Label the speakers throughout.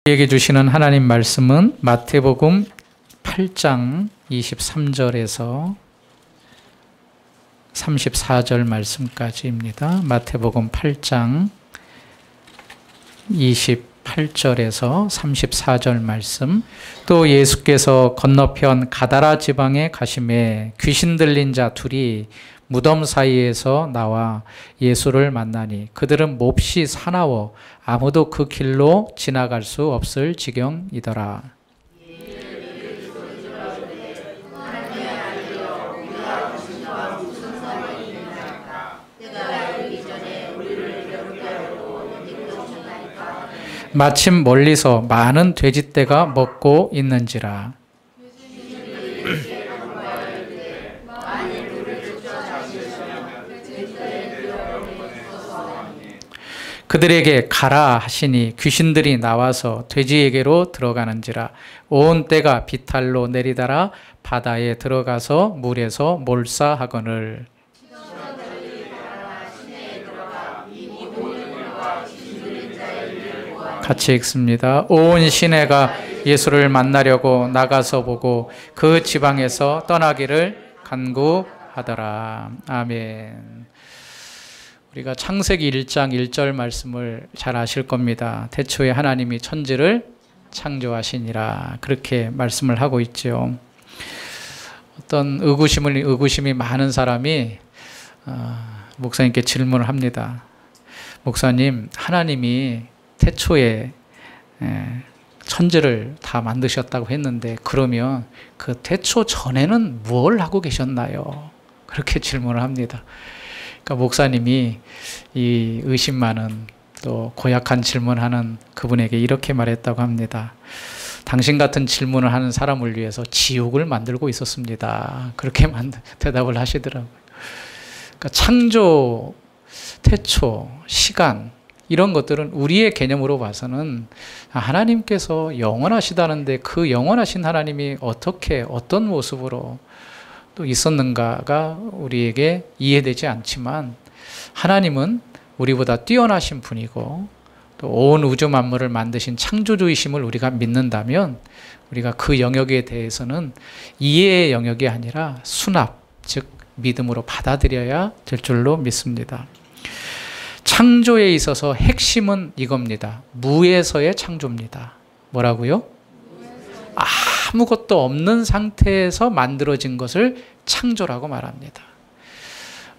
Speaker 1: 우리에게 주시는 하나님 말씀은 마태복음 8장 23절에서 34절 말씀까지입니다. 마태복음 8장 28절에서 34절 말씀. 또 예수께서 건너편 가다라 지방에 가심에 귀신 들린 자 둘이 무덤 사이에서 나와 예수를 만나니 그들은 몹시 사나워 아무도 그 길로 지나갈 수 없을 지경이더라. 마침 멀리서 많은 돼지떼가 먹고 있는지라. 그들에게 가라 하시니 귀신들이 나와서 돼지에게로 들어가는지라. 온 떼가 비탈로 내리다라 바다에 들어가서 물에서 몰사하거늘. 같이 읽습니다. 온 시내가 예수를 만나려고 나가서 보고 그 지방에서 떠나기를 간구하더라. 아멘. 우리가 창세기 1장 1절 말씀을 잘 아실 겁니다. 태초에 하나님이 천지를 창조하시니라, 그렇게 말씀을 하고 있죠. 어떤 의구심이 많은 사람이 목사님께 질문을 합니다. 목사님, 하나님이 태초에 천지를 다 만드셨다고 했는데 그러면 그 태초 전에는 뭘 하고 계셨나요? 그렇게 질문을 합니다. 그러니까 목사님이 이 의심 많은 또 고약한 질문하는 그분에게 이렇게 말했다고 합니다. 당신 같은 질문을 하는 사람을 위해서 지옥을 만들고 있었습니다. 그렇게 대답을 하시더라고요. 그러니까 창조, 태초, 시간 이런 것들은 우리의 개념으로 봐서는 하나님께서 영원하시다는데 그 영원하신 하나님이 어떻게 어떤 모습으로 또 있었는가가 우리에게 이해되지 않지만, 하나님은 우리보다 뛰어나신 분이고 또 온 우주 만물을 만드신 창조주이심을 우리가 믿는다면 우리가 그 영역에 대해서는 이해의 영역이 아니라 수납, 즉 믿음으로 받아들여야 될 줄로 믿습니다. 창조에 있어서 핵심은 이겁니다. 무에서의 창조입니다. 뭐라고요? 아무것도 없는 상태에서 만들어진 것을 창조라고 말합니다.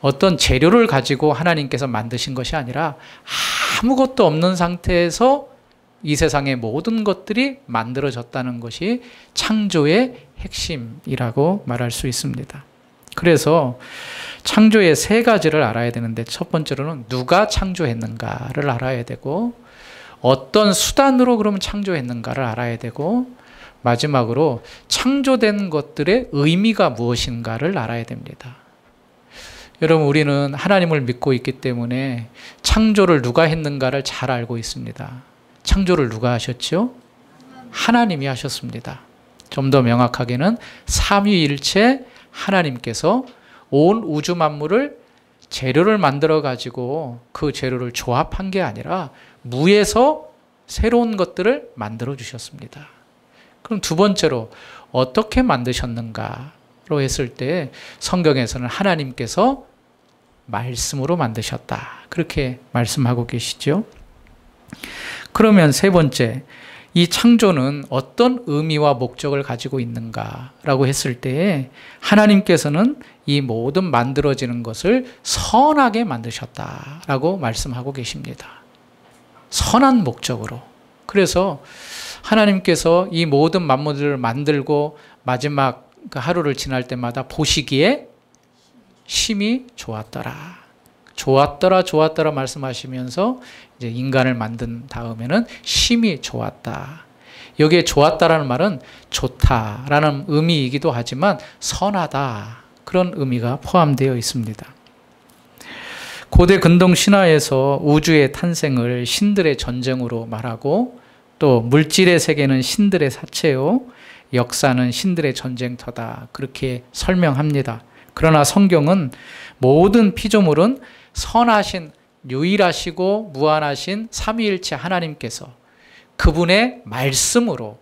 Speaker 1: 어떤 재료를 가지고 하나님께서 만드신 것이 아니라 아무것도 없는 상태에서 이 세상의 모든 것들이 만들어졌다는 것이 창조의 핵심이라고 말할 수 있습니다. 그래서 창조의 세 가지를 알아야 되는데, 첫 번째로는 누가 창조했는가를 알아야 되고, 어떤 수단으로 그러면 창조했는가를 알아야 되고, 마지막으로 창조된 것들의 의미가 무엇인가를 알아야 됩니다. 여러분, 우리는 하나님을 믿고 있기 때문에 창조를 누가 했는가를 잘 알고 있습니다. 창조를 누가 하셨죠? 하나님이 하셨습니다. 좀 더 명확하게는 삼위일체 하나님께서 온 우주 만물을 재료를 만들어 가지고 그 재료를 조합한 게 아니라 무에서 새로운 것들을 만들어 주셨습니다. 그럼 두 번째로 어떻게 만드셨는가로 했을 때 성경에서는 하나님께서 말씀으로 만드셨다, 그렇게 말씀하고 계시죠. 그러면 세 번째, 이 창조는 어떤 의미와 목적을 가지고 있는가라고 했을 때 하나님께서는 이 모든 만들어지는 것을 선하게 만드셨다라고 말씀하고 계십니다. 선한 목적으로. 그래서 하나님께서 이 모든 만물들을 만들고 마지막 그 하루를 지날 때마다 보시기에 심히 좋았더라. 좋았더라 말씀하시면서 이제 인간을 만든 다음에는 심히 좋았다. 여기에 좋았다라는 말은 좋다라는 의미이기도 하지만 선하다, 그런 의미가 포함되어 있습니다. 고대 근동 신화에서 우주의 탄생을 신들의 전쟁으로 말하고, 또 물질의 세계는 신들의 사체요, 역사는 신들의 전쟁터다, 그렇게 설명합니다. 그러나 성경은 모든 피조물은 선하신 유일하시고 무한하신 삼위일체 하나님께서 그분의 말씀으로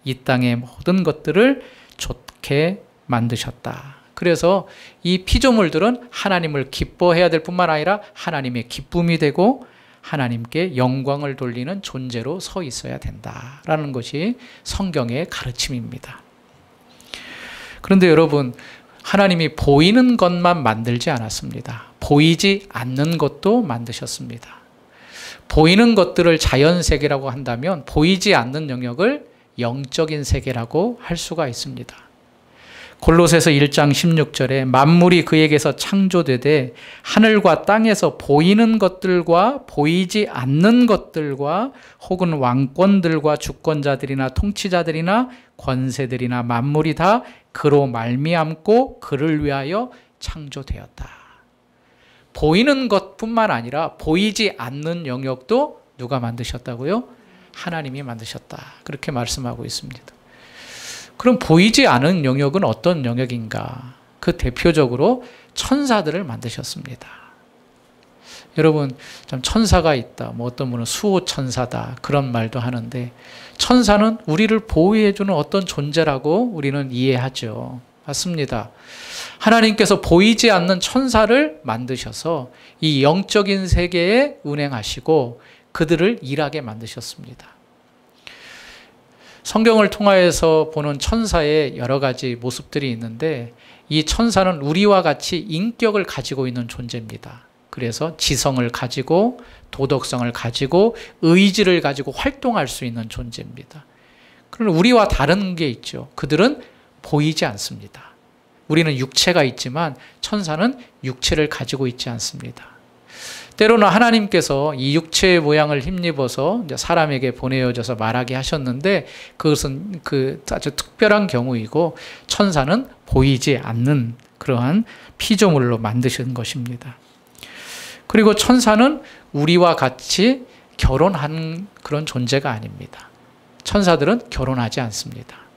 Speaker 1: 이 땅의 모든 것들을 좋게 만드셨다. 그래서 이 피조물들은 하나님을 기뻐해야 될 뿐만 아니라 하나님의 기쁨이 되고 하나님께 영광을 돌리는 존재로 서 있어야 된다라는 것이 성경의 가르침입니다. 그런데 여러분, 하나님이 보이는 것만 만들지 않았습니다. 보이지 않는 것도 만드셨습니다. 보이는 것들을 자연세계라고 한다면 보이지 않는 영역을 영적인 세계라고 할 수가 있습니다. 골로새서 1장 16절에 만물이 그에게서 창조되되 하늘과 땅에서 보이는 것들과 보이지 않는 것들과 혹은 왕권들과 주권자들이나 통치자들이나 권세들이나 만물이 다 그로 말미암고 그를 위하여 창조되었다. 보이는 것뿐만 아니라 보이지 않는 영역도 누가 만드셨다고요? 하나님이 만드셨다. 그렇게 말씀하고 있습니다. 그럼 보이지 않은 영역은 어떤 영역인가? 그 대표적으로 천사들을 만드셨습니다. 여러분, 참 천사가 있다. 뭐 어떤 분은 수호천사다. 그런 말도 하는데 천사는 우리를 보호해주는 어떤 존재라고 우리는 이해하죠. 맞습니다. 하나님께서 보이지 않는 천사를 만드셔서 이 영적인 세계에 운행하시고 그들을 일하게 만드셨습니다. 성경을 통하여서 보는 천사의 여러 가지 모습들이 있는데 이 천사는 우리와 같이 인격을 가지고 있는 존재입니다. 그래서 지성을 가지고 도덕성을 가지고 의지를 가지고 활동할 수 있는 존재입니다. 그러나 우리와 다른 게 있죠. 그들은 보이지 않습니다. 우리는 육체가 있지만 천사는 육체를 가지고 있지 않습니다. 때로는 하나님께서 이 육체의 모양을 힘입어서 사람에게 보내어져서 말하게 하셨는데 그것은 그 아주 특별한 경우이고 천사는 보이지 않는 그러한 피조물로 만드신 것입니다. 그리고 천사는 우리와 같이 결혼한 그런 존재가 아닙니다. 천사들은 결혼하지 않습니다.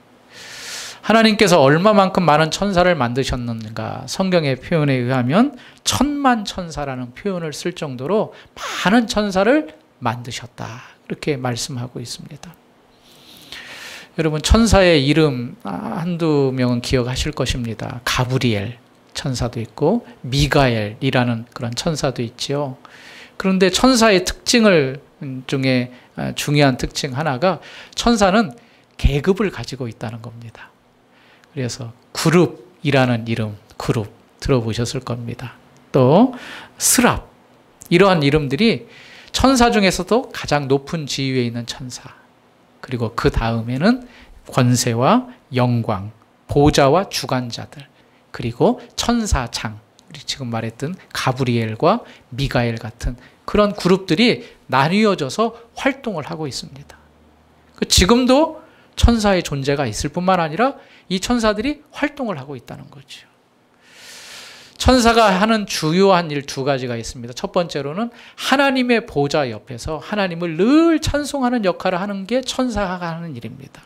Speaker 1: 하나님께서 얼마만큼 많은 천사를 만드셨는가? 성경의 표현에 의하면 천만 천사라는 표현을 쓸 정도로 많은 천사를 만드셨다. 이렇게 말씀하고 있습니다. 여러분, 천사의 이름 한두 명은 기억하실 것입니다. 가브리엘 천사도 있고 미가엘이라는 그런 천사도 있지요. 그런데 천사의 특징을 중에 중요한 특징 하나가 천사는 계급을 가지고 있다는 겁니다. 그래서 그룹이라는 이름, 그룹 들어보셨을 겁니다. 또 스랍, 이러한 이름들이 천사 중에서도 가장 높은 지위에 있는 천사, 그리고 그 다음에는 권세와 영광, 보좌와 주관자들, 그리고 천사장, 우리 지금 말했던 가브리엘과 미가엘 같은 그런 그룹들이 나뉘어져서 활동을 하고 있습니다. 지금도 천사의 존재가 있을 뿐만 아니라 이 천사들이 활동을 하고 있다는 거죠. 천사가 하는 주요한 일 두 가지가 있습니다. 첫 번째로는 하나님의 보좌 옆에서 하나님을 늘 찬송하는 역할을 하는 게 천사가 하는 일입니다.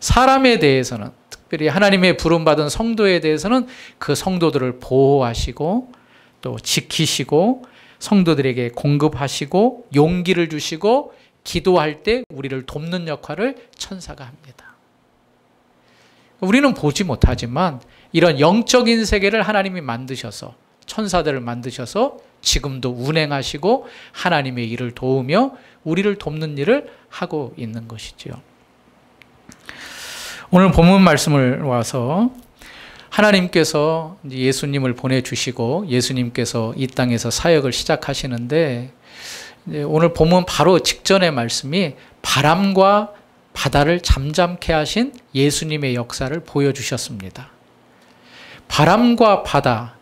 Speaker 1: 사람에 대해서는, 특별히 하나님의 부름받은 성도에 대해서는 그 성도들을 보호하시고 또 지키시고 성도들에게 공급하시고 용기를 주시고 기도할 때 우리를 돕는 역할을 천사가 합니다. 우리는 보지 못하지만 이런 영적인 세계를 하나님이 만드셔서 천사들을 만드셔서 지금도 운행하시고 하나님의 일을 도우며 우리를 돕는 일을 하고 있는 것이죠. 오늘 본문 말씀을 와서 하나님께서 예수님을 보내주시고 예수님께서 이 땅에서 사역을 시작하시는데 오늘 본문 바로 직전의 말씀이 바람과 바다를 잠잠케 하신 예수님의 역사를 보여주셨습니다. 바람과 바다,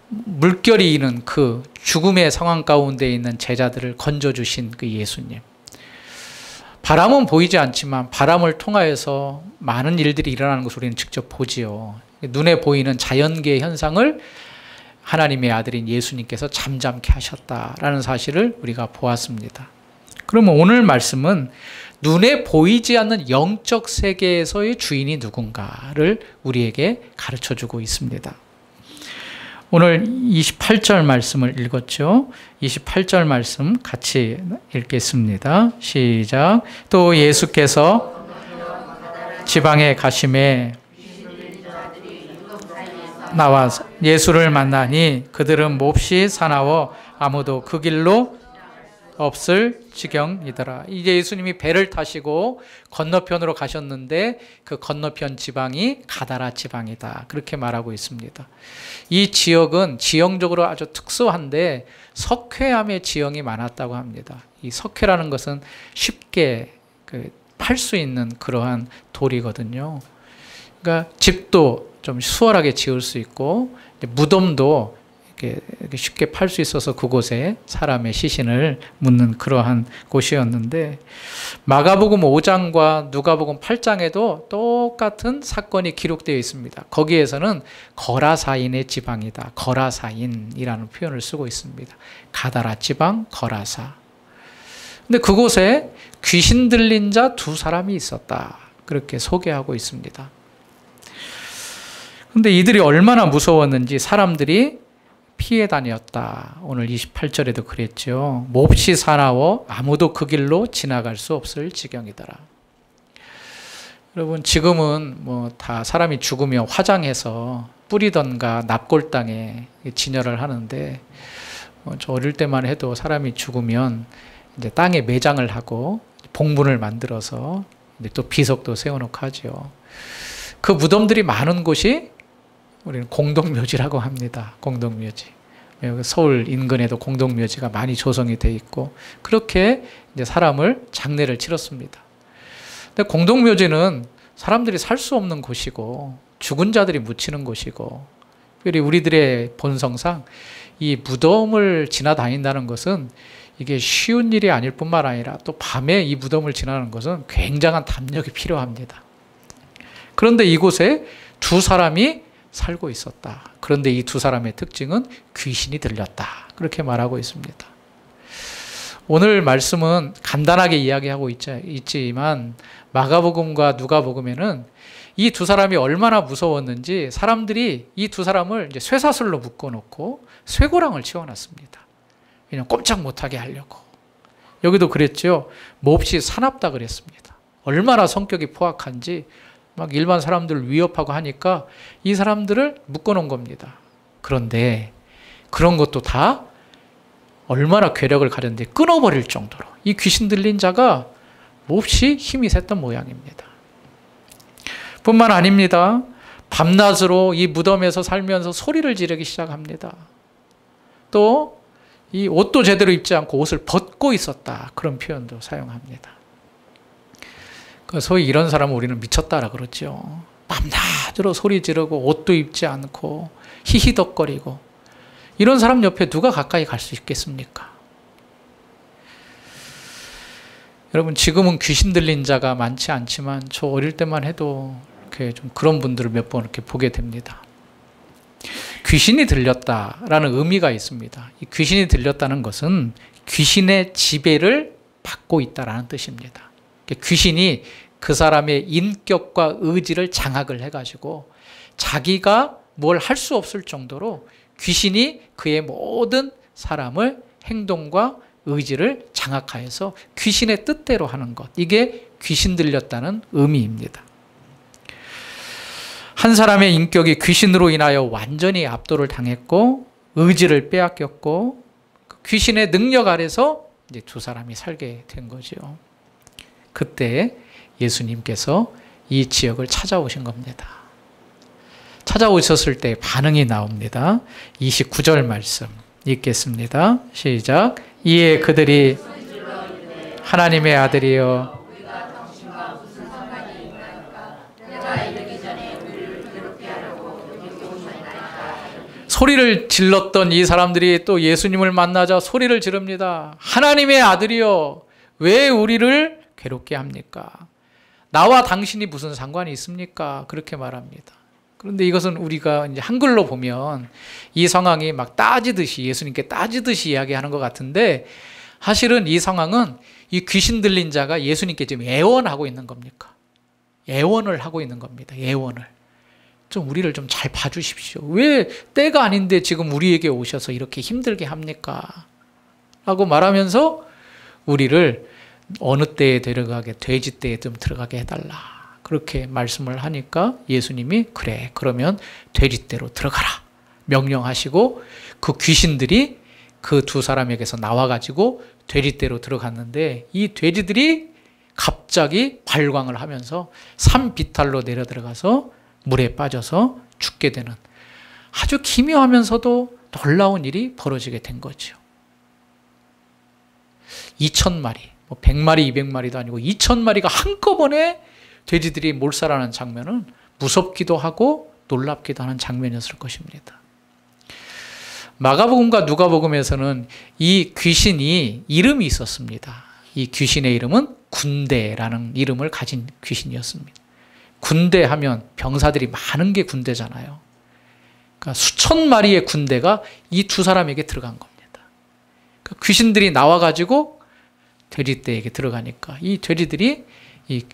Speaker 1: 물결이 이는 그 죽음의 상황 가운데 있는 제자들을 건져주신 그 예수님. 바람은 보이지 않지만 바람을 통하여서 많은 일들이 일어나는 것을 우리는 직접 보지요. 눈에 보이는 자연계의 현상을 하나님의 아들인 예수님께서 잠잠케 하셨다라는 사실을 우리가 보았습니다. 그러면 오늘 말씀은 눈에 보이지 않는 영적 세계에서의 주인이 누군가를 우리에게 가르쳐주고 있습니다. 오늘 28절 말씀을 읽었죠. 28절 말씀 같이 읽겠습니다. 시작. 또 예수께서 지방에 가심에 나와 예수를 만나니 그들은 몹시 사나워 아무도 그 길로 없을 지경이더라. 이제 예수님이 배를 타시고 건너편으로 가셨는데 그 건너편 지방이 가다라 지방이다. 그렇게 말하고 있습니다. 이 지역은 지형적으로 아주 특수한데 석회암의 지형이 많았다고 합니다. 이 석회라는 것은 쉽게 팔 수 있는 그러한 돌이거든요. 그러니까 집도 좀 수월하게 지을 수 있고 무덤도 이렇게 쉽게 팔 수 있어서 그곳에 사람의 시신을 묻는 그러한 곳이었는데 마가복음 5장과 누가복음 8장에도 똑같은 사건이 기록되어 있습니다. 거기에서는 거라사인의 지방이다. 거라사인이라는 표현을 쓰고 있습니다. 가다라 지방 거라사. 근데 그곳에 귀신 들린 자 두 사람이 있었다. 그렇게 소개하고 있습니다. 근데 이들이 얼마나 무서웠는지 사람들이 피해 다녔다. 오늘 28절에도 그랬죠. 몹시 사나워 아무도 그 길로 지나갈 수 없을 지경이더라. 여러분 지금은 뭐 다 사람이 죽으면 화장해서 뿌리던가 납골당에 진열을 하는데 저 어릴 때만 해도 사람이 죽으면 이제 땅에 매장을 하고 봉분을 만들어서 또 비석도 세워놓고 하죠. 그 무덤들이 많은 곳이 우리는 공동묘지라고 합니다. 공동묘지. 서울 인근에도 공동묘지가 많이 조성이 돼 있고 그렇게 이제 사람을 장례를 치렀습니다. 근데 공동묘지는 사람들이 살 수 없는 곳이고 죽은 자들이 묻히는 곳이고 우리들의 본성상 이 무덤을 지나다닌다는 것은 이게 쉬운 일이 아닐 뿐만 아니라 또 밤에 이 무덤을 지나는 것은 굉장한 담력이 필요합니다. 그런데 이곳에 두 사람이 살고 있었다. 그런데 이 두 사람의 특징은 귀신이 들렸다. 그렇게 말하고 있습니다. 오늘 말씀은 간단하게 이야기하고 있지만 마가복음과 누가복음에는 이 두 사람이 얼마나 무서웠는지 사람들이 이 두 사람을 이제 쇠사슬로 묶어놓고 쇠고랑을 치워놨습니다. 그냥 꼼짝 못하게 하려고. 여기도 그랬죠. 몹시 사납다 그랬습니다. 얼마나 성격이 포악한지 막 일반 사람들을 위협하고 하니까 이 사람들을 묶어놓은 겁니다. 그런데 그런 것도 다 얼마나 괴력을 가졌는데 끊어버릴 정도로 이 귀신 들린 자가 몹시 힘이 셌던 모양입니다. 뿐만 아닙니다. 밤낮으로 이 무덤에서 살면서 소리를 지르기 시작합니다. 또 이 옷도 제대로 입지 않고 옷을 벗고 있었다. 그런 표현도 사용합니다. 소위 이런 사람은 우리는 미쳤다라 그러죠. 밤낮으로 소리 지르고 옷도 입지 않고 히히덕거리고 이런 사람 옆에 누가 가까이 갈 수 있겠습니까? 여러분 지금은 귀신 들린 자가 많지 않지만 저 어릴 때만 해도 이렇게 좀 그런 분들을 몇 번 이렇게 보게 됩니다. 귀신이 들렸다라는 의미가 있습니다. 이 귀신이 들렸다는 것은 귀신의 지배를 받고 있다라는 뜻입니다. 귀신이 그 사람의 인격과 의지를 장악을 해가지고 자기가 뭘 할 수 없을 정도로 귀신이 그의 모든 사람을 행동과 의지를 장악하여서 귀신의 뜻대로 하는 것. 이게 귀신 들렸다는 의미입니다. 한 사람의 인격이 귀신으로 인하여 완전히 압도를 당했고 의지를 빼앗겼고 귀신의 능력 아래서 이제 두 사람이 살게 된 거죠. 그때 예수님께서 이 지역을 찾아오신 겁니다. 찾아오셨을 때 반응이 나옵니다. 29절 말씀 읽겠습니다. 시작. 이에 그들이 하나님의 아들이여 소리를 질렀던 이 사람들이 또 예수님을 만나자 소리를 지릅니다. 하나님의 아들이여 왜 우리를 괴롭게 합니까? 나와 당신이 무슨 상관이 있습니까? 그렇게 말합니다. 그런데 이것은 우리가 이제 한글로 보면 이 상황이 막 따지듯이 예수님께 따지듯이 이야기하는 것 같은데 사실은 이 상황은 이 귀신 들린 자가 예수님께 지금 애원하고 있는 겁니까? 애원을 하고 있는 겁니다. 애원을. 좀 우리를 좀 잘 봐주십시오. 왜 때가 아닌데 지금 우리에게 오셔서 이렇게 힘들게 합니까? 라고 말하면서 우리를 어느 때에 들어가게, 돼지 때에 좀 들어가게 해달라. 그렇게 말씀을 하니까 예수님이 그래, 그러면 돼지 떼로 들어가라 명령하시고 그 귀신들이 그 두 사람에게서 나와가지고 돼지 떼로 들어갔는데 이 돼지들이 갑자기 발광을 하면서 산비탈로 내려 들어가서 물에 빠져서 죽게 되는 아주 기묘하면서도 놀라운 일이 벌어지게 된 거죠. 2,000마리, 100마리, 200마리도 아니고 2,000마리가 한꺼번에 돼지들이 몰살하는 장면은 무섭기도 하고 놀랍기도 하는 장면이었을 것입니다. 마가복음과 누가복음에서는 이 귀신이 이름이 있었습니다. 이 귀신의 이름은 군대라는 이름을 가진 귀신이었습니다. 군대 하면 병사들이 많은 게 군대잖아요. 그러니까 수천 마리의 군대가 이 두 사람에게 들어간 겁니다. 그러니까 귀신들이 나와가지고 돼지떼에게 들어가니까 이 돼지들이 이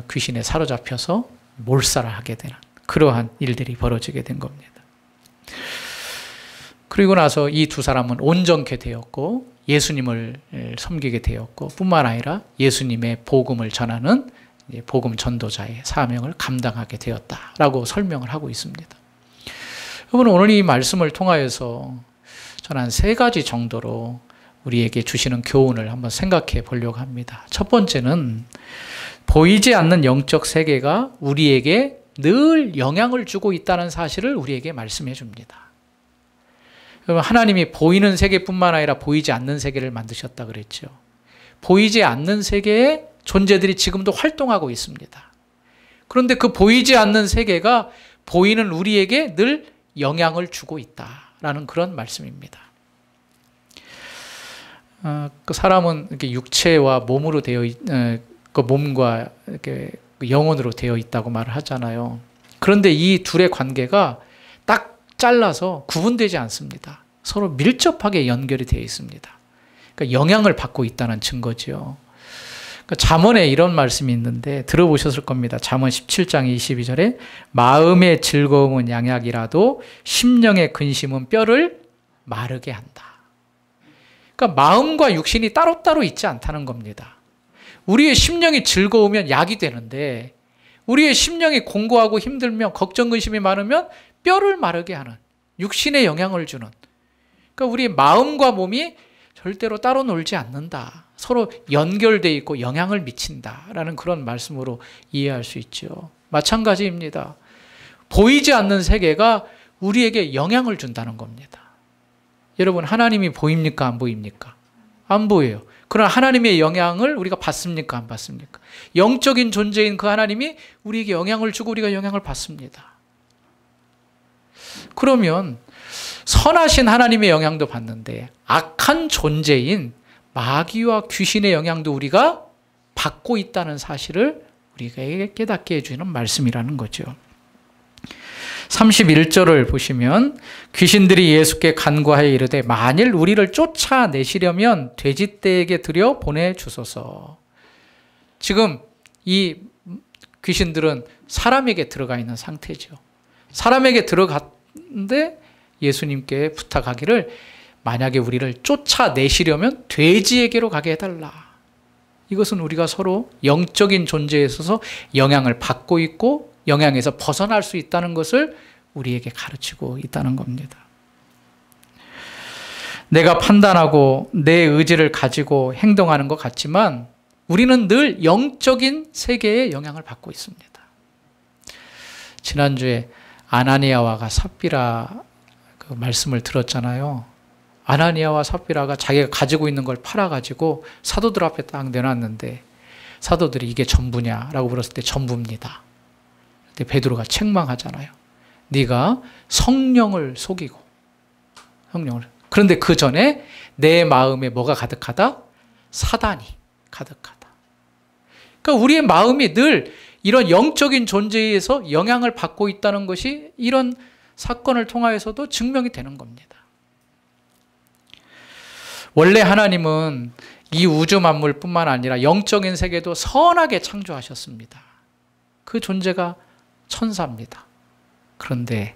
Speaker 1: 귀신에 사로잡혀서 몰살을 하게 되는 그러한 일들이 벌어지게 된 겁니다. 그리고 나서 이 두 사람은 온전케 되었고 예수님을 섬기게 되었고 뿐만 아니라 예수님의 복음을 전하는 복음 전도자의 사명을 감당하게 되었다라고 설명을 하고 있습니다. 여러분, 오늘 이 말씀을 통하여서 저는 한 3가지 정도로 우리에게 주시는 교훈을 한번 생각해 보려고 합니다. 첫 번째는 보이지 않는 영적 세계가 우리에게 늘 영향을 주고 있다는 사실을 우리에게 말씀해 줍니다. 여러분, 하나님이 보이는 세계뿐만 아니라 보이지 않는 세계를 만드셨다 그랬죠. 보이지 않는 세계에 존재들이 지금도 활동하고 있습니다. 그런데 그 보이지 않는 세계가 보이는 우리에게 늘 영향을 주고 있다라는 그런 말씀입니다. 그 사람은 이렇게 육체와 몸으로 그 몸과 이렇게 영혼으로 되어 있다고 말을 하잖아요. 그런데 이 둘의 관계가 딱 잘라서 구분되지 않습니다. 서로 밀접하게 연결이 되어 있습니다. 그러니까 영향을 받고 있다는 증거죠. 그러니까 잠언에 이런 말씀이 있는데 들어보셨을 겁니다. 잠언 17장 22절에 마음의 즐거움은 양약이라도 심령의 근심은 뼈를 마르게 한다. 그러니까 마음과 육신이 따로따로 있지 않다는 겁니다. 우리의 심령이 즐거우면 약이 되는데 우리의 심령이 공고하고 힘들면 걱정 근심이 많으면 뼈를 마르게 하는 육신에 영향을 주는, 그러니까 우리 마음과 몸이 절대로 따로 놀지 않는다. 서로 연결되어 있고 영향을 미친다라는 그런 말씀으로 이해할 수 있죠. 마찬가지입니다. 보이지 않는 세계가 우리에게 영향을 준다는 겁니다. 여러분, 하나님이 보입니까? 안 보입니까? 안 보여요. 그러나 하나님의 영향을 우리가 받습니까? 안 받습니까? 영적인 존재인 그 하나님이 우리에게 영향을 주고 우리가 영향을 받습니다. 그러면 선하신 하나님의 영향도 받는데 악한 존재인 마귀와 귀신의 영향도 우리가 받고 있다는 사실을 우리에게 깨닫게 해주는 말씀이라는 거죠. 31절을 보시면 귀신들이 예수께 간구하여 이르되 만일 우리를 쫓아내시려면 돼지떼에게 들여 보내주소서. 지금 이 귀신들은 사람에게 들어가 있는 상태죠. 사람에게 들어갔는데 예수님께 부탁하기를 만약에 우리를 쫓아내시려면 돼지에게로 가게 해달라. 이것은 우리가 서로 영적인 존재에 있어서 영향을 받고 있고 영향에서 벗어날 수 있다는 것을 우리에게 가르치고 있다는 겁니다. 내가 판단하고 내 의지를 가지고 행동하는 것 같지만 우리는 늘 영적인 세계에 영향을 받고 있습니다. 지난주에 아나니아와 삽비라 그 말씀을 들었잖아요. 아나니아와 삽비라가 자기가 가지고 있는 걸 팔아가지고 사도들 앞에 딱 내놨는데 사도들이 이게 전부냐라고 물었을 때 전부입니다. 근데 베드로가 책망하잖아요. 네가 성령을 속이고 성령을. 그런데 그 전에 내 마음에 뭐가 가득하다? 사단이 가득하다. 그러니까 우리의 마음이 늘 이런 영적인 존재에서 영향을 받고 있다는 것이 이런 사건을 통하여서도 증명이 되는 겁니다. 원래 하나님은 이 우주 만물뿐만 아니라 영적인 세계도 선하게 창조하셨습니다. 그 존재가 천사입니다. 그런데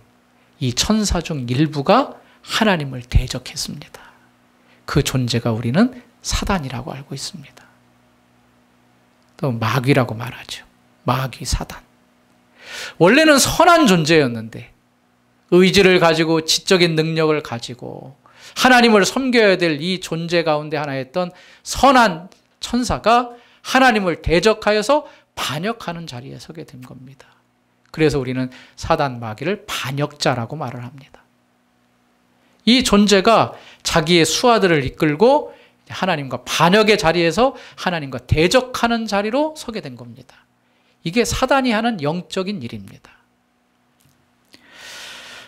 Speaker 1: 이 천사 중 일부가 하나님을 대적했습니다. 그 존재가 우리는 사단이라고 알고 있습니다. 또 마귀라고 말하죠. 마귀, 사단. 원래는 선한 존재였는데 의지를 가지고 지적인 능력을 가지고 하나님을 섬겨야 될 이 존재 가운데 하나였던 선한 천사가 하나님을 대적하여서 반역하는 자리에 서게 된 겁니다. 그래서 우리는 사단 마귀를 반역자라고 말을 합니다. 이 존재가 자기의 수하들을 이끌고 하나님과 반역의 자리에서 하나님과 대적하는 자리로 서게 된 겁니다. 이게 사단이 하는 영적인 일입니다.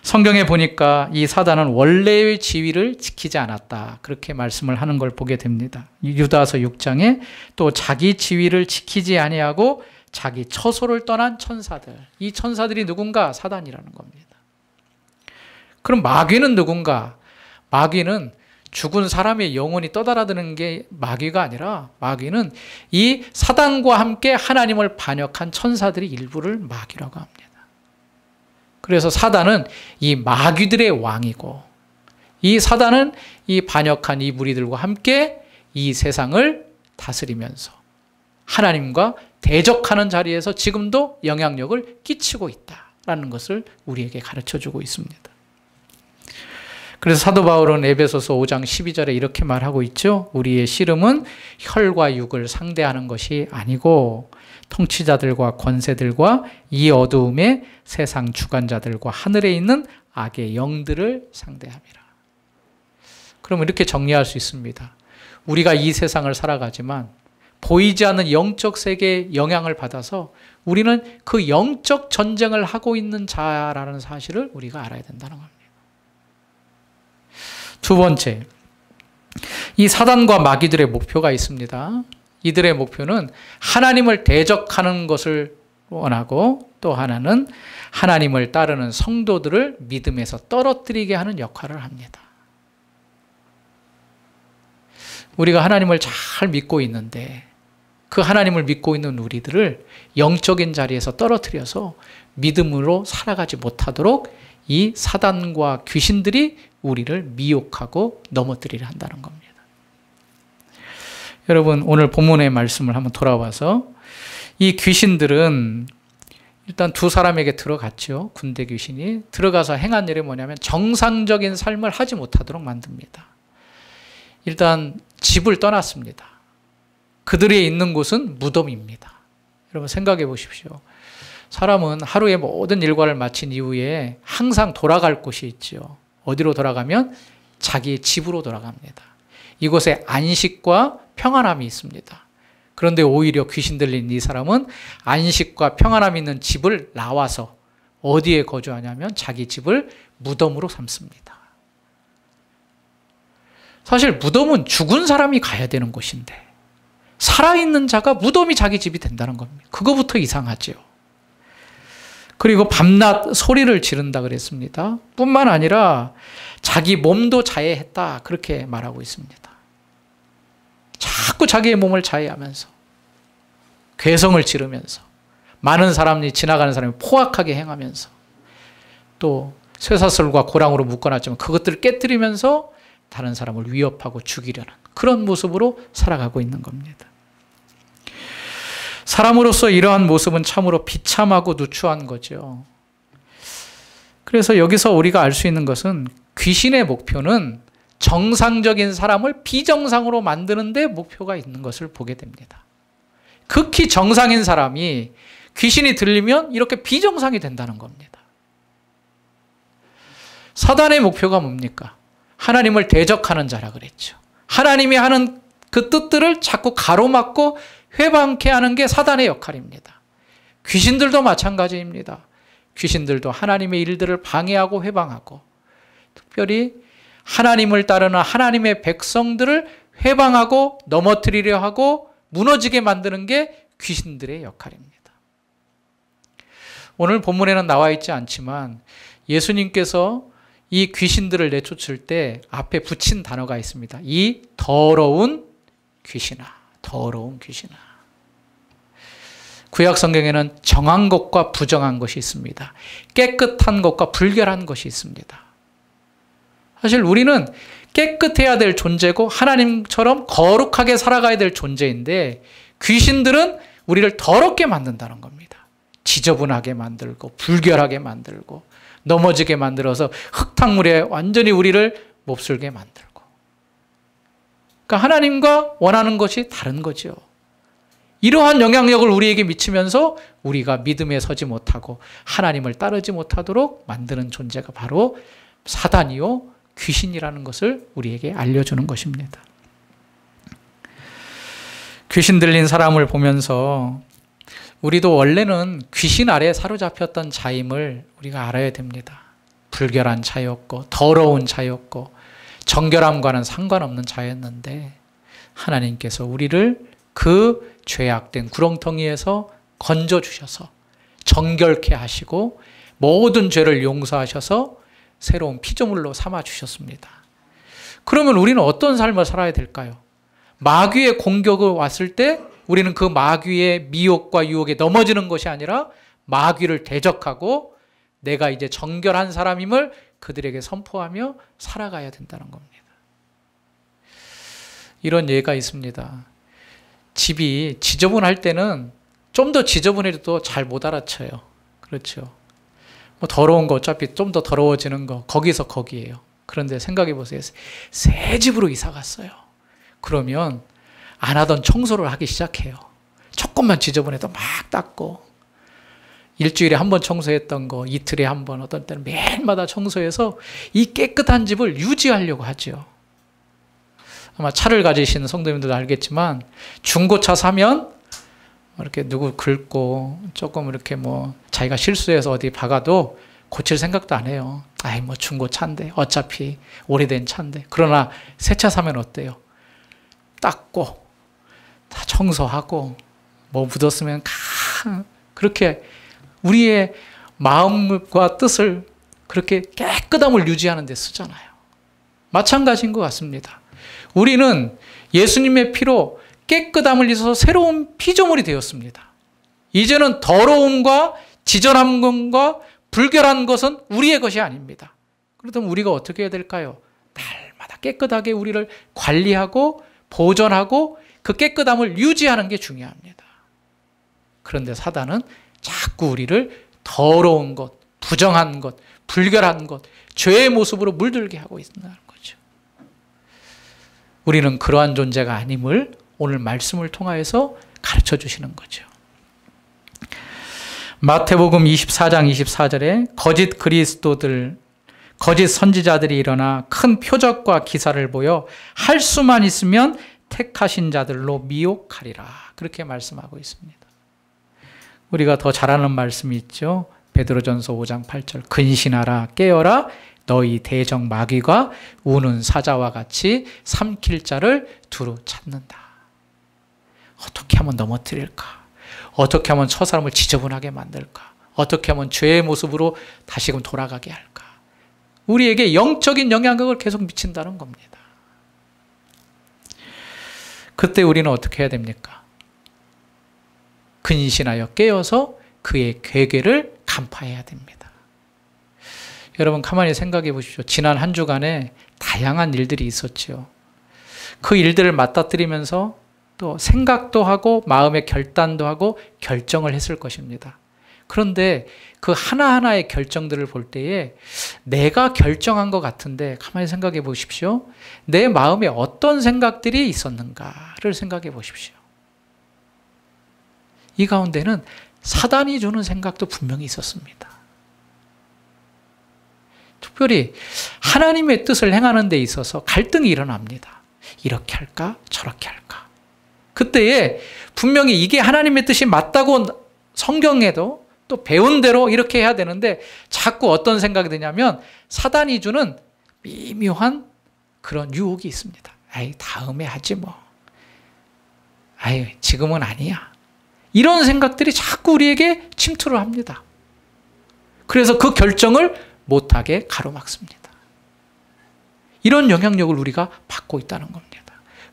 Speaker 1: 성경에 보니까 이 사단은 원래의 지위를 지키지 않았다. 그렇게 말씀을 하는 걸 보게 됩니다. 유다서 6장에 또 자기 지위를 지키지 아니하고 자기 처소를 떠난 천사들. 이 천사들이 누군가? 사단이라는 겁니다. 그럼 마귀는 누군가? 마귀는 죽은 사람의 영혼이 떠달아드는 게 마귀가 아니라 마귀는 이 사단과 함께 하나님을 반역한 천사들의 일부를 마귀라고 합니다. 그래서 사단은 이 마귀들의 왕이고 이 사단은 이 반역한 이 무리들과 함께 이 세상을 다스리면서 하나님과 대적하는 자리에서 지금도 영향력을 끼치고 있다라는 것을 우리에게 가르쳐주고 있습니다. 그래서 사도 바울은 에베소서 5장 12절에 이렇게 말하고 있죠. 우리의 씨름은 혈과 육을 상대하는 것이 아니고 통치자들과 권세들과 이 어두움의 세상 주관자들과 하늘에 있는 악의 영들을 상대함이라. 그럼 이렇게 정리할 수 있습니다. 우리가 이 세상을 살아가지만 보이지 않는 영적 세계의 영향을 받아서 우리는 그 영적 전쟁을 하고 있는 자라는 사실을 우리가 알아야 된다는 겁니다. 두 번째, 이 사단과 마귀들의 목표가 있습니다. 이들의 목표는 하나님을 대적하는 것을 원하고 또 하나는 하나님을 따르는 성도들을 믿음에서 떨어뜨리게 하는 역할을 합니다. 우리가 하나님을 잘 믿고 있는데 그 하나님을 믿고 있는 우리들을 영적인 자리에서 떨어뜨려서 믿음으로 살아가지 못하도록 이 사단과 귀신들이 우리를 미혹하고 넘어뜨리려 한다는 겁니다. 여러분, 오늘 본문의 말씀을 한번 돌아와서 이 귀신들은 일단 두 사람에게 들어갔죠. 군대 귀신이 들어가서 행한 일이 뭐냐면 정상적인 삶을 하지 못하도록 만듭니다. 일단 집을 떠났습니다. 그들이 있는 곳은 무덤입니다. 여러분 생각해 보십시오. 사람은 하루의 모든 일과를 마친 이후에 항상 돌아갈 곳이 있죠. 어디로 돌아가면 자기 집으로 돌아갑니다. 이곳에 안식과 평안함이 있습니다. 그런데 오히려 귀신 들린 이 사람은 안식과 평안함이 있는 집을 나와서 어디에 거주하냐면 자기 집을 무덤으로 삼습니다. 사실 무덤은 죽은 사람이 가야 되는 곳인데 살아있는 자가 무덤이 자기 집이 된다는 겁니다. 그거부터 이상하죠. 그리고 밤낮 소리를 지른다 그랬습니다. 뿐만 아니라 자기 몸도 자해했다 그렇게 말하고 있습니다. 자꾸 자기의 몸을 자해하면서 괴성을 지르면서 많은 사람이 지나가는 사람이 포악하게 행하면서 또 쇠사슬과 고랑으로 묶어놨지만 그것들을 깨뜨리면서 다른 사람을 위협하고 죽이려는 그런 모습으로 살아가고 있는 겁니다. 사람으로서 이러한 모습은 참으로 비참하고 누추한 거죠. 그래서 여기서 우리가 알 수 있는 것은 귀신의 목표는 정상적인 사람을 비정상으로 만드는 데 목표가 있는 것을 보게 됩니다. 극히 정상인 사람이 귀신이 들리면 이렇게 비정상이 된다는 겁니다. 사단의 목표가 뭡니까? 하나님을 대적하는 자라 그랬죠. 하나님이 하는 그 뜻들을 자꾸 가로막고 회방케 하는 게 사단의 역할입니다. 귀신들도 마찬가지입니다. 귀신들도 하나님의 일들을 방해하고 회방하고 특별히 하나님을 따르는 하나님의 백성들을 회방하고 넘어뜨리려 하고 무너지게 만드는 게 귀신들의 역할입니다. 오늘 본문에는 나와 있지 않지만 예수님께서 이 귀신들을 내쫓을 때 앞에 붙인 단어가 있습니다. 이 더러운 귀신아. 더러운 귀신아. 구약 성경에는 정한 것과 부정한 것이 있습니다. 깨끗한 것과 불결한 것이 있습니다. 사실 우리는 깨끗해야 될 존재고 하나님처럼 거룩하게 살아가야 될 존재인데 귀신들은 우리를 더럽게 만든다는 겁니다. 지저분하게 만들고 불결하게 만들고 넘어지게 만들어서 흙탕물에 완전히 우리를 몹쓸게 만들고. 그러니까 하나님과 원하는 것이 다른 거죠. 이러한 영향력을 우리에게 미치면서 우리가 믿음에 서지 못하고 하나님을 따르지 못하도록 만드는 존재가 바로 사단이요 귀신이라는 것을 우리에게 알려주는 것입니다. 귀신 들린 사람을 보면서 우리도 원래는 귀신 아래에 사로잡혔던 자임을 우리가 알아야 됩니다. 불결한 자였고 더러운 자였고 정결함과는 상관없는 자였는데 하나님께서 우리를 그 죄악된 구렁텅이에서 건져주셔서 정결케 하시고 모든 죄를 용서하셔서 새로운 피조물로 삼아주셨습니다. 그러면 우리는 어떤 삶을 살아야 될까요? 마귀의 공격이 왔을 때 우리는 그 마귀의 미혹과 유혹에 넘어지는 것이 아니라 마귀를 대적하고 내가 이제 정결한 사람임을 그들에게 선포하며 살아가야 된다는 겁니다. 이런 예가 있습니다. 집이 지저분할 때는 좀 더 지저분해도 잘 못 알아쳐요. 그렇죠. 뭐 더러운 거 어차피 좀 더 더러워지는 거 거기서 거기에요. 그런데 생각해 보세요. 새 집으로 이사 갔어요. 그러면 안 하던 청소를 하기 시작해요. 조금만 지저분해도 막 닦고 일주일에 한 번 청소했던 거 이틀에 한 번 어떤 때는 매일마다 청소해서 이 깨끗한 집을 유지하려고 하죠. 아마 차를 가지신 성도님들도 알겠지만 중고차 사면 이렇게 누구 긁고 조금 이렇게 뭐 자기가 실수해서 어디 박아도 고칠 생각도 안 해요. 아이 뭐 중고차인데 어차피 오래된 차인데. 그러나 새 차 사면 어때요? 닦고 다 청소하고 뭐 묻었으면 그렇게 우리의 마음과 뜻을 그렇게 깨끗함을 유지하는 데 쓰잖아요. 마찬가지인 것 같습니다. 우리는 예수님의 피로 깨끗함을 입어서 새로운 피조물이 되었습니다. 이제는 더러움과 지저함과 불결한 것은 우리의 것이 아닙니다. 그렇다면 우리가 어떻게 해야 될까요? 날마다 깨끗하게 우리를 관리하고 보존하고 그 깨끗함을 유지하는 게 중요합니다. 그런데 사단은 자꾸 우리를 더러운 것, 부정한 것, 불결한 것, 죄의 모습으로 물들게 하고 있다는 거죠. 우리는 그러한 존재가 아님을 오늘 말씀을 통하여서 가르쳐 주시는 거죠. 마태복음 24장 24절에 거짓 그리스도들, 거짓 선지자들이 일어나 큰 표적과 기사를 보여 할 수만 있으면 택하신 자들로 미혹하리라. 그렇게 말씀하고 있습니다. 우리가 더 잘 아는 말씀이 있죠. 베드로전서 5장 8절 근신하라 깨어라 너희 대적 마귀가 우는 사자와 같이 삼킬 자를 두루 찾는다. 어떻게 하면 넘어뜨릴까? 어떻게 하면 저 사람을 지저분하게 만들까? 어떻게 하면 죄의 모습으로 다시금 돌아가게 할까? 우리에게 영적인 영향력을 계속 미친다는 겁니다. 그때 우리는 어떻게 해야 됩니까? 근신하여 깨어서 그의 괴계를 간파해야 됩니다. 여러분 가만히 생각해 보십시오. 지난 한 주간에 다양한 일들이 있었죠. 그 일들을 맞닥뜨리면서 또 생각도 하고 마음의 결단도 하고 결정을 했을 것입니다. 그런데 그 하나하나의 결정들을 볼 때에 내가 결정한 것 같은데 가만히 생각해 보십시오. 내 마음에 어떤 생각들이 있었는가를 생각해 보십시오. 이 가운데는 사단이 주는 생각도 분명히 있었습니다. 특별히 하나님의 뜻을 행하는 데 있어서 갈등이 일어납니다. 이렇게 할까? 저렇게 할까? 그때에 분명히 이게 하나님의 뜻이 맞다고 성경에도 또 배운 대로 이렇게 해야 되는데 자꾸 어떤 생각이 드냐면 사단이 주는 미묘한 그런 유혹이 있습니다. 아이 다음에 하지 뭐. 아이 지금은 아니야. 이런 생각들이 자꾸 우리에게 침투를 합니다. 그래서 그 결정을 못하게 가로막습니다. 이런 영향력을 우리가 받고 있다는 겁니다.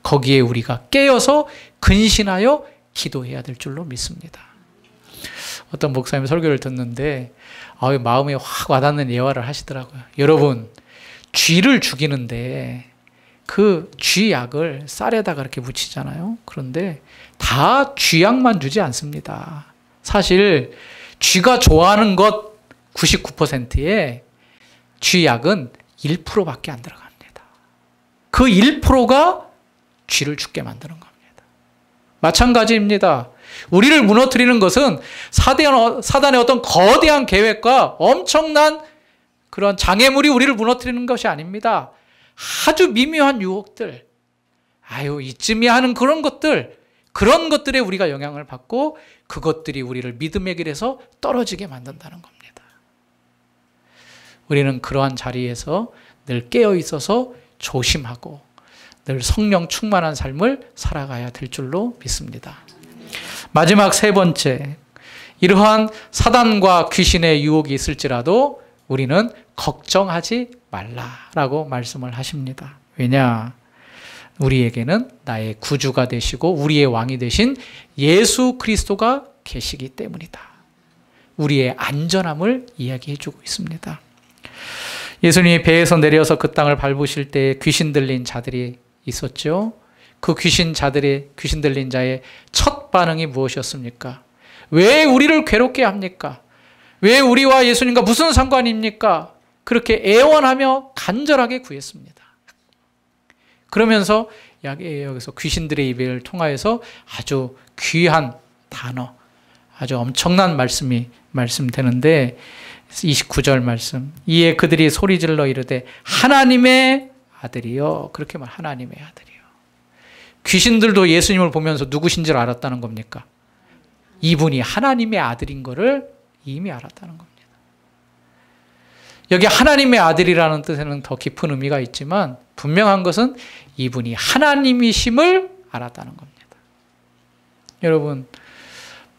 Speaker 1: 거기에 우리가 깨어서 근신하여 기도해야 될 줄로 믿습니다. 어떤 목사님 설교를 듣는데 마음에 확 와닿는 예화를 하시더라고요. 여러분, 쥐를 죽이는데 그 쥐약을 쌀에다가 이렇게 묻히잖아요. 그런데 다 쥐약만 주지 않습니다. 사실 쥐가 좋아하는 것 99%에 쥐약은 1%밖에 안 들어갑니다. 그 1%가 쥐를 죽게 만드는 겁니다. 마찬가지입니다. 우리를 무너뜨리는 것은 사단의 어떤 거대한 계획과 엄청난 그런 장애물이 우리를 무너뜨리는 것이 아닙니다. 아주 미묘한 유혹들, 이쯤이야 하는 그런 것들에 우리가 영향을 받고 그것들이 우리를 믿음의 길에서 떨어지게 만든다는 겁니다. 우리는 그러한 자리에서 늘 깨어 있어서 조심하고 늘 성령 충만한 삶을 살아가야 될 줄로 믿습니다. 마지막 세 번째, 이러한 사단과 귀신의 유혹이 있을지라도 우리는 걱정하지 말라라고 말씀을 하십니다. 왜냐? 우리에게는 나의 구주가 되시고 우리의 왕이 되신 예수 그리스도가 계시기 때문이다. 우리의 안전함을 이야기해 주고 있습니다. 예수님이 배에서 내려서 그 땅을 밟으실 때 귀신 들린 자들이 있었죠. 그 귀신 들린 자의 첫 반응이 무엇이었습니까? 왜 우리를 괴롭게 합니까? 왜 우리와 예수님과 무슨 상관입니까? 그렇게 애원하며 간절하게 구했습니다. 그러면서 여기서 귀신들의 입을 통하여서 아주 귀한 단어, 아주 엄청난 말씀되는데 29절 말씀. 이에 그들이 소리질러 이르되 하나님의 아들이요. 그렇게 말, 하나님의 아들이요. 귀신들도 예수님을 보면서 누구신 줄 알았다는 겁니까? 이분이 하나님의 아들인 것을 이미 알았다는 겁니다. 여기 하나님의 아들이라는 뜻에는 더 깊은 의미가 있지만 분명한 것은 이분이 하나님이심을 알았다는 겁니다. 여러분,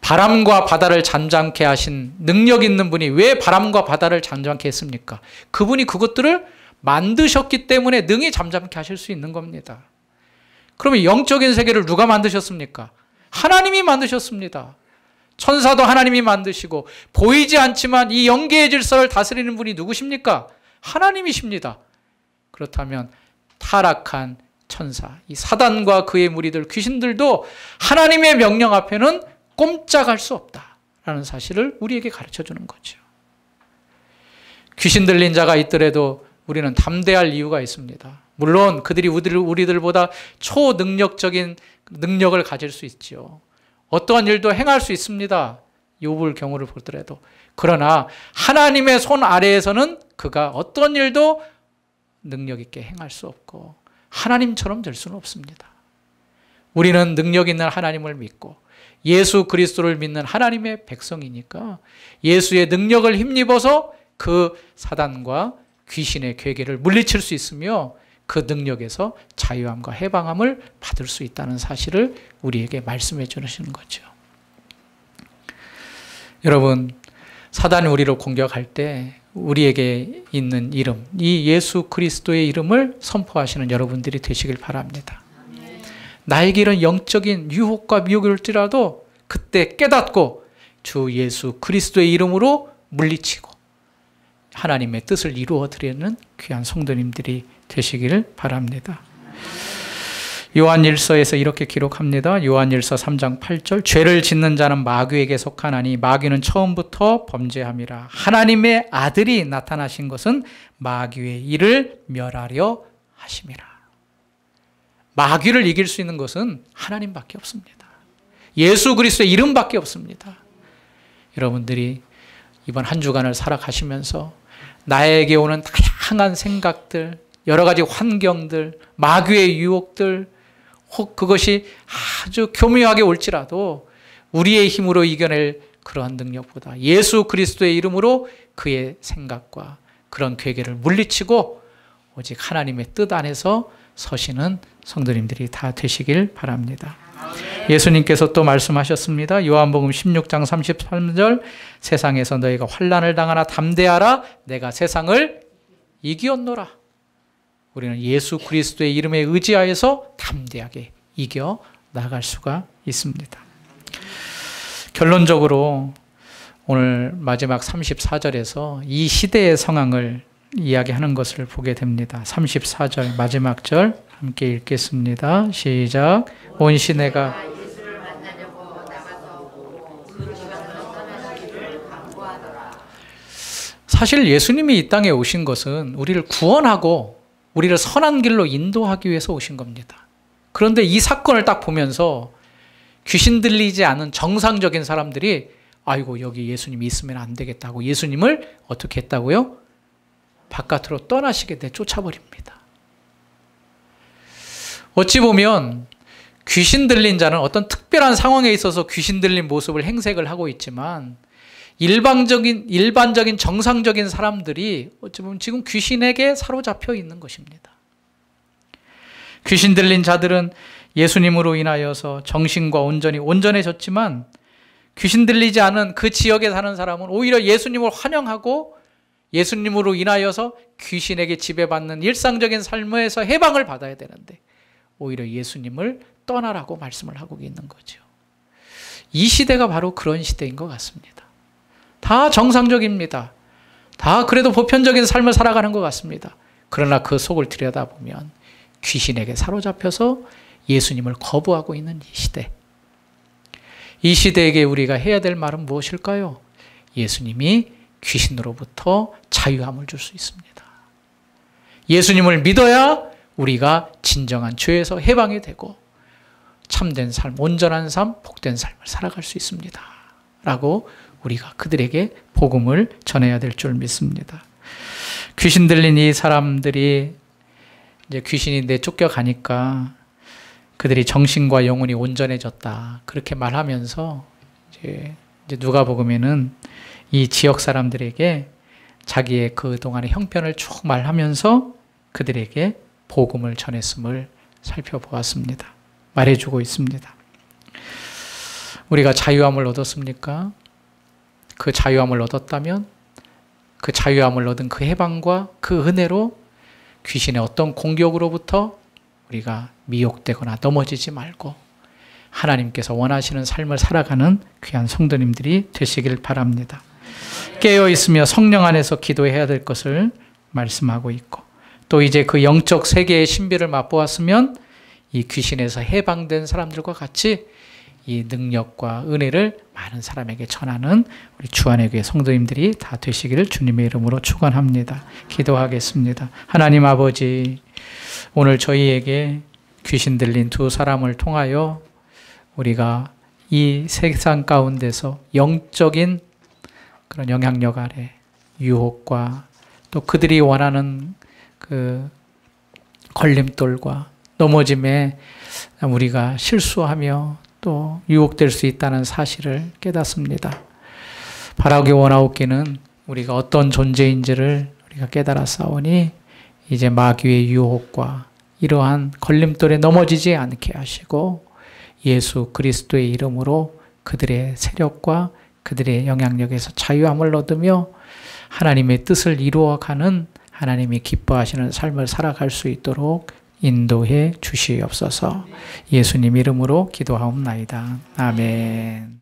Speaker 1: 바람과 바다를 잠잠케 하신 능력 있는 분이 왜 바람과 바다를 잠잠케 했습니까? 그분이 그것들을 만드셨기 때문에 능히 잠잠케 하실 수 있는 겁니다. 그러면 영적인 세계를 누가 만드셨습니까? 하나님이 만드셨습니다. 천사도 하나님이 만드시고 보이지 않지만 이 영계의 질서를 다스리는 분이 누구십니까? 하나님이십니다. 그렇다면 타락한 천사, 이 사단과 그의 무리들, 귀신들도 하나님의 명령 앞에는 꼼짝할 수 없다라는 사실을 우리에게 가르쳐 주는 거죠. 귀신 들린 자가 있더라도 우리는 담대할 이유가 있습니다. 물론 그들이 우리들보다 초능력적인 능력을 가질 수 있지요. 어떠한 일도 행할 수 있습니다. 욥을 경우를 보더라도. 그러나 하나님의 손 아래에서는 그가 어떤 일도 능력 있게 행할 수 없고 하나님처럼 될 수는 없습니다. 우리는 능력 있는 하나님을 믿고 예수 그리스도를 믿는 하나님의 백성이니까 예수의 능력을 힘입어서 그 사단과 귀신의 괴계를 물리칠 수 있으며 그 능력에서 자유함과 해방함을 받을 수 있다는 사실을 우리에게 말씀해 주시는 거죠. 여러분, 사단이 우리를 공격할 때 우리에게 있는 이름, 이 예수 그리스도의 이름을 선포하시는 여러분들이 되시길 바랍니다. 나에게 이런 영적인 유혹과 미혹이 올지라도 그때 깨닫고 주 예수 그리스도의 이름으로 물리치고 하나님의 뜻을 이루어 드리는 귀한 성도님들이 되시기를 바랍니다. 요한일서에서 이렇게 기록합니다. 요한일서 3장 8절 죄를 짓는 자는 마귀에게 속하나니 마귀는 처음부터 범죄함이라. 하나님의 아들이 나타나신 것은 마귀의 일을 멸하려 하심이라. 마귀를 이길 수 있는 것은 하나님밖에 없습니다. 예수 그리스도의 이름밖에 없습니다. 여러분들이 이번 한 주간을 살아가시면서 나에게 오는 다양한 생각들, 여러 가지 환경들, 마귀의 유혹들, 혹 그것이 아주 교묘하게 올지라도 우리의 힘으로 이겨낼 그러한 능력보다 예수 그리스도의 이름으로 그의 생각과 그런 괴계를 물리치고 오직 하나님의 뜻 안에서 서시는 성도님들이 다 되시길 바랍니다. 예수님께서 또 말씀하셨습니다. 요한복음 16장 33절 세상에서 너희가 환난을 당하나 담대하라 내가 세상을 이기었노라. 우리는 예수 그리스도의 이름에 의지하여서 담대하게 이겨 나갈 수가 있습니다. 결론적으로 오늘 마지막 34절에서 이 시대의 상황을 이야기하는 것을 보게 됩니다. 34절 마지막 절 함께 읽겠습니다. 시작. 온 시내가 사실 예수님이 이 땅에 오신 것은 우리를 구원하고 우리를 선한 길로 인도하기 위해서 오신 겁니다. 그런데 이 사건을 딱 보면서 귀신 들리지 않은 정상적인 사람들이 아이고 여기 예수님이 있으면 안 되겠다고 예수님을 어떻게 했다고요? 바깥으로 떠나시게 내쫓아버립니다. 어찌 보면 귀신 들린 자는 어떤 특별한 상황에 있어서 귀신 들린 모습을 행색을 하고 있지만 일반적인 정상적인 사람들이 어찌 보면 지금 귀신에게 사로잡혀 있는 것입니다. 귀신 들린 자들은 예수님으로 인하여서 정신과 온전히 온전해졌지만 귀신 들리지 않은 그 지역에 사는 사람은 오히려 예수님을 환영하고 예수님으로 인하여서 귀신에게 지배받는 일상적인 삶에서 해방을 받아야 되는데 오히려 예수님을 떠나라고 말씀을 하고 있는 거죠. 이 시대가 바로 그런 시대인 것 같습니다. 다 정상적입니다. 다 그래도 보편적인 삶을 살아가는 것 같습니다. 그러나 그 속을 들여다보면 귀신에게 사로잡혀서 예수님을 거부하고 있는 이 시대. 이 시대에게 우리가 해야 될 말은 무엇일까요? 예수님이 귀신으로부터 자유함을 줄 수 있습니다. 예수님을 믿어야 우리가 진정한 죄에서 해방이 되고 참된 삶, 온전한 삶, 복된 삶을 살아갈 수 있습니다. 라고 우리가 그들에게 복음을 전해야 될 줄 믿습니다. 귀신 들린 이 사람들이 이제 귀신이 내쫓겨가니까 그들이 정신과 영혼이 온전해졌다. 그렇게 말하면서 이제 누가복음에는 이 지역 사람들에게 자기의 그동안의 형편을 쭉 말하면서 그들에게 복음을 전했음을 살펴보았습니다. 말해주고 있습니다. 우리가 자유함을 얻었습니까? 그 자유함을 얻었다면 그 자유함을 얻은 그 해방과 그 은혜로 귀신의 어떤 공격으로부터 우리가 미혹되거나 넘어지지 말고 하나님께서 원하시는 삶을 살아가는 귀한 성도님들이 되시길 바랍니다. 깨어있으며 성령 안에서 기도해야 될 것을 말씀하고 있고 또 이제 그 영적 세계의 신비를 맛보았으면 이 귀신에서 해방된 사람들과 같이 이 능력과 은혜를 많은 사람에게 전하는 우리 주안의 교회 성도님들이 다 되시기를 주님의 이름으로 축원합니다. 기도하겠습니다. 하나님 아버지, 오늘 저희에게 귀신 들린 두 사람을 통하여 우리가 이 세상 가운데서 영적인 그런 영향력 아래 유혹과 또 그들이 원하는 그 걸림돌과 넘어짐에 우리가 실수하며 또 유혹될 수 있다는 사실을 깨닫습니다. 바라기 원하옵기는 우리가 어떤 존재인지를 우리가 깨달았사오니 이제 마귀의 유혹과 이러한 걸림돌에 넘어지지 않게 하시고 예수 그리스도의 이름으로 그들의 세력과 그들의 영향력에서 자유함을 얻으며 하나님의 뜻을 이루어가는 하나님이 기뻐하시는 삶을 살아갈 수 있도록 인도해 주시옵소서. 예수님 이름으로 기도하옵나이다. 아멘.